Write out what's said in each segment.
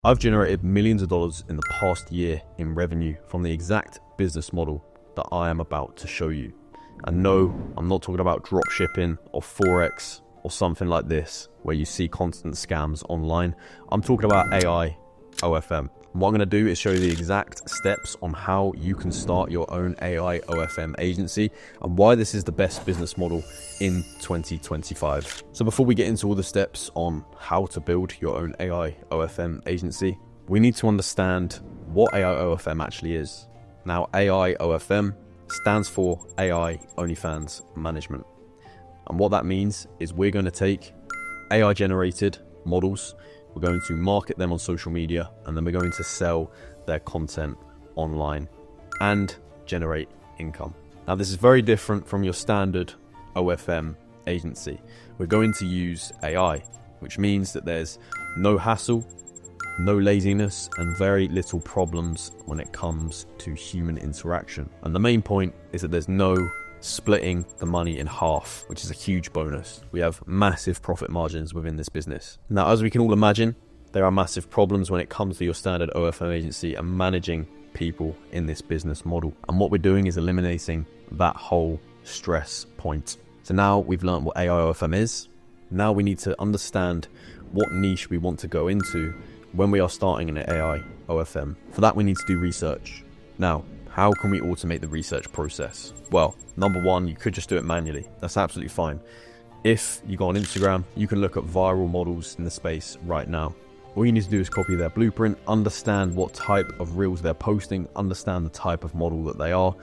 I've generated millions of dollars in the past year in revenue from the exact business model that I am about to show you. And no, I'm not talking about drop shipping or Forex or something like this, where you see constant scams online. I'm talking about AI OFM. And what I'm going to do is show you the exact steps on how you can start your own AI OFM agency and why this is the best business model in 2025. So before we get into all the steps on how to build your own AI OFM agency, we need to understand what AI OFM actually is. Now, AI OFM stands for AI OnlyFans Management. And what that means is we're going to take AI generated models, we're going to market them on social media, and then we're going to sell their content online and generate income. Now, this is very different from your standard OFM agency. We're going to use AI, which means that there's no hassle, no laziness, and very little problems when it comes to human interaction. And the main point is that there's no splitting the money in half, which is a huge bonus. We have massive profit margins within this business. Now, as we can all imagine, there are massive problems when it comes to your standard OFM agency and managing people in this business model. And what we're doing is eliminating that whole stress point. So now we've learned what AI OFM is. Now we need to understand what niche we want to go into when we are starting an AI OFM. For that, we need to do research. Now, how can we automate the research process? Well, number one, you could just do it manually. That's absolutely fine. If you go on Instagram, you can look at viral models in the space right now. All you need to do is copy their blueprint, understand what type of reels they're posting, understand the type of model that they are,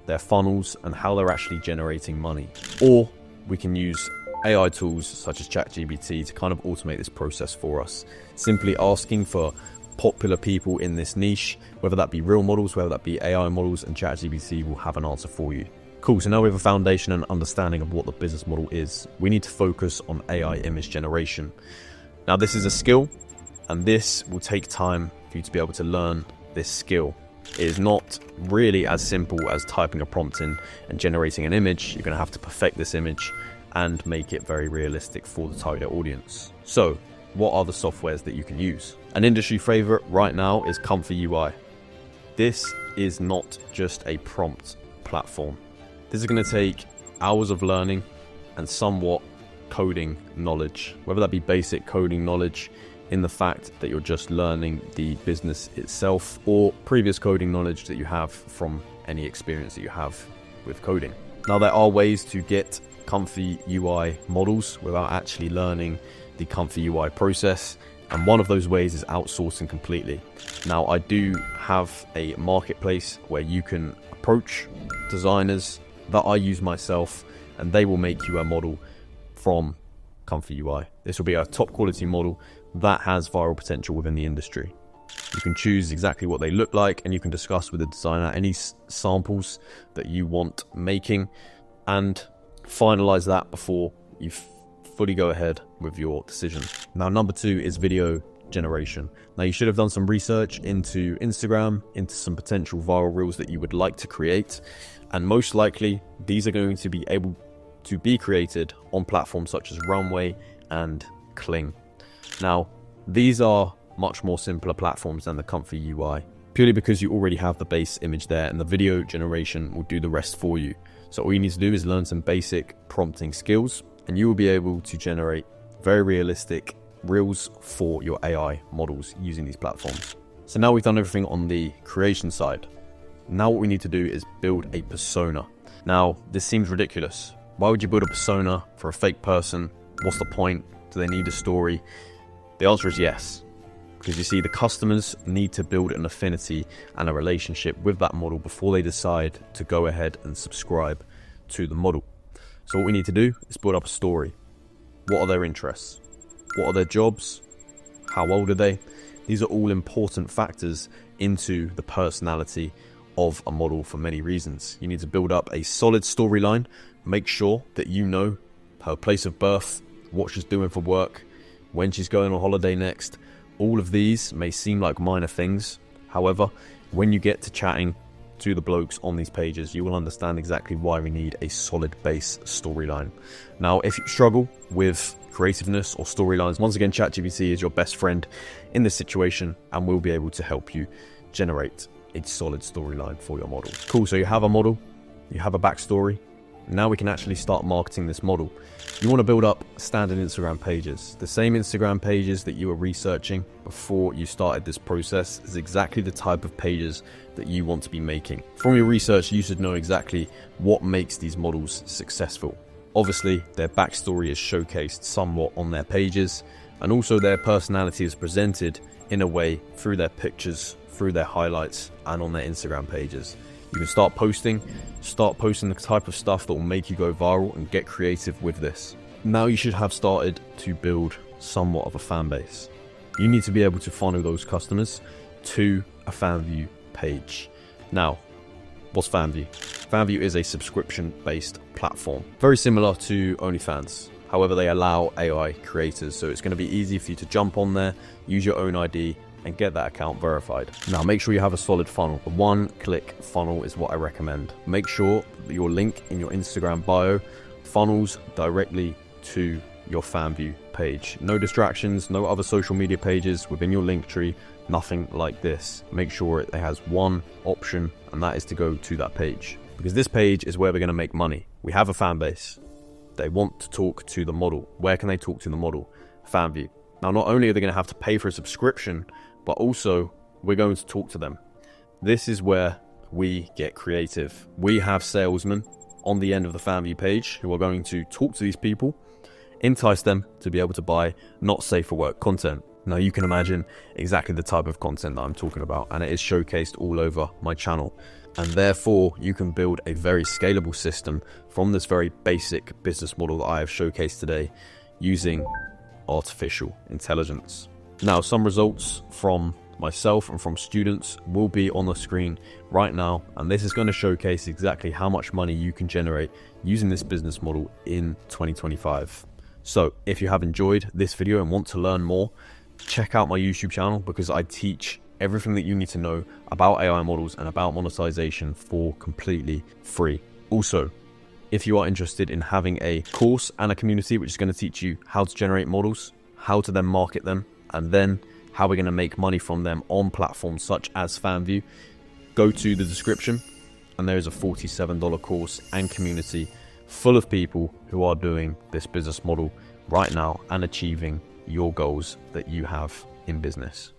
their funnels, and how they're actually generating money. Or we can use AI tools such as ChatGPT to kind of automate this process for us. Simply asking for popular people in this niche, whether that be real models, whether that be AI models, and ChatGPT will have an answer for you. Cool, so now we have a foundation and understanding of what the business model is. We need to focus on AI image generation. Now, this is a skill, and this will take time for you to be able to learn this skill. It is not really as simple as typing a prompt in and generating an image. You're going to have to perfect this image and make it very realistic for the target audience. So, what are the softwares that you can use? An industry favorite right now is Comfy UI. This is not just a prompt platform. This is going to take hours of learning and somewhat coding knowledge, whether that be basic coding knowledge in the fact that you're just learning the business itself, or previous coding knowledge that you have from any experience that you have with coding. Now, there are ways to get Comfy UI models without actually learning the Comfy UI process, and one of those ways is outsourcing completely. Now, I do have a marketplace where you can approach designers that I use myself, and they will make you a model from Comfy UI. This will be a top quality model that has viral potential within the industry. You can choose exactly what they look like, and you can discuss with the designer any samples that you want making and finalize that before you fully go ahead with your decision. Now, number two is video generation. Now, you should have done some research into Instagram, into some potential viral reels that you would like to create, and most likely these are going to be able to be created on platforms such as Runway and Kling. Now, these are much more simpler platforms than the Comfy UI, purely because you already have the base image there, and the video generation will do the rest for you. So all you need to do is learn some basic prompting skills, and you will be able to generate very realistic reels for your AI models using these platforms. So now we've done everything on the creation side. Now what we need to do is build a persona. Now, this seems ridiculous. Why would you build a persona for a fake person? What's the point? Do they need a story? The answer is yes. Because you see, the customers need to build an affinity and a relationship with that model before they decide to go ahead and subscribe to the model. So what we need to do is build up a story. What are their interests? What are their jobs? How old are they? These are all important factors into the personality of a model for many reasons. You need to build up a solid storyline. Make sure that you know her place of birth, what she's doing for work, when she's going on holiday next. All of these may seem like minor things. However, when you get to chatting to the blokes on these pages, you will understand exactly why we need a solid base storyline. Now, if you struggle with creativeness or storylines, once again, ChatGPT is your best friend in this situation and will be able to help you generate a solid storyline for your model. Cool, so you have a model, you have a backstory. Now we can actually start marketing this model. You want to build up standard Instagram pages. The same Instagram pages that you were researching before you started this process is exactly the type of pages that you want to be making. From your research, you should know exactly what makes these models successful. Obviously, their backstory is showcased somewhat on their pages, and also their personality is presented in a way through their pictures, through their highlights, and on their Instagram pages. You can start posting the type of stuff that will make you go viral and get creative with this. Now you should have started to build somewhat of a fan base. You need to be able to funnel those customers to a fanvue page. Now, what's fanvue? Fanvue is a subscription-based platform, very similar to OnlyFans. However, they allow AI creators, so it's going to be easy for you to jump on there, use your own ID, and get that account verified. Now make sure you have a solid funnel. A one-click funnel is what I recommend. Make sure that your link in your Instagram bio funnels directly to your fanvue page. No distractions, no other social media pages within your link tree, nothing like this. Make sure it has one option, and that is to go to that page, because this page is where we're going to make money. We have a fan base. They want to talk to the model. Where can they talk to the model? Fanvue. Now, not only are they going to have to pay for a subscription, but also we're going to talk to them. This is where we get creative. We have salesmen on the end of the fanvue page who are going to talk to these people, entice them to be able to buy not safe for work content. Now you can imagine exactly the type of content that I'm talking about, and it is showcased all over my channel. And therefore you can build a very scalable system from this very basic business model that I have showcased today using artificial intelligence. Now, some results from myself and from students will be on the screen right now, and this is going to showcase exactly how much money you can generate using this business model in 2025. So if you have enjoyed this video and want to learn more, check out my YouTube channel, because I teach everything that you need to know about AI models and about monetization for completely free. Also, if you are interested in having a course and a community which is going to teach you how to generate models, how to then market them, and then how we're going to make money from them on platforms such as fanvue, go to the description and there is a $47 course and community full of people who are doing this business model right now and achieving your goals that you have in business.